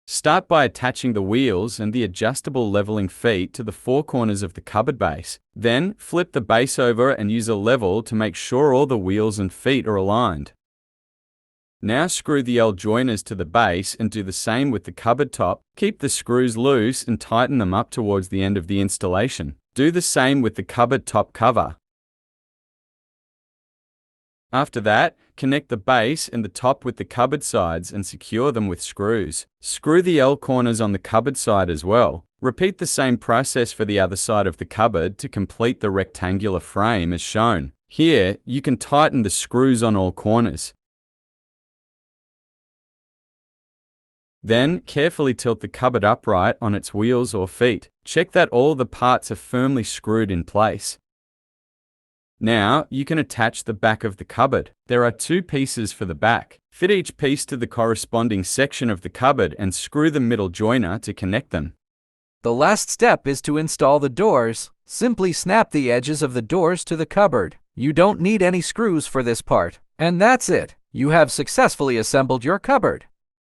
Start by attaching the wheels and the adjustable leveling feet to the four corners of the cupboard base. Then, flip the base over and use a level to make sure all the wheels and feet are aligned. Now screw the L joiners to the base and do the same with the cupboard top. Keep the screws loose and tighten them up towards the end of the installation. Do the same with the cupboard top cover. After that, connect the base and the top with the cupboard sides and secure them with screws. Screw the L corners on the cupboard side as well. Repeat the same process for the other side of the cupboard to complete the rectangular frame as shown. Here, you can tighten the screws on all corners. Then, carefully tilt the cupboard upright on its wheels or feet. Check that all the parts are firmly screwed in place. Now, you can attach the back of the cupboard. There are two pieces for the back. Fit each piece to the corresponding section of the cupboard and screw the middle joiner to connect them. The last step is to install the doors. Simply snap the edges of the doors to the cupboard. You don't need any screws for this part. And that's it. You have successfully assembled your cupboard.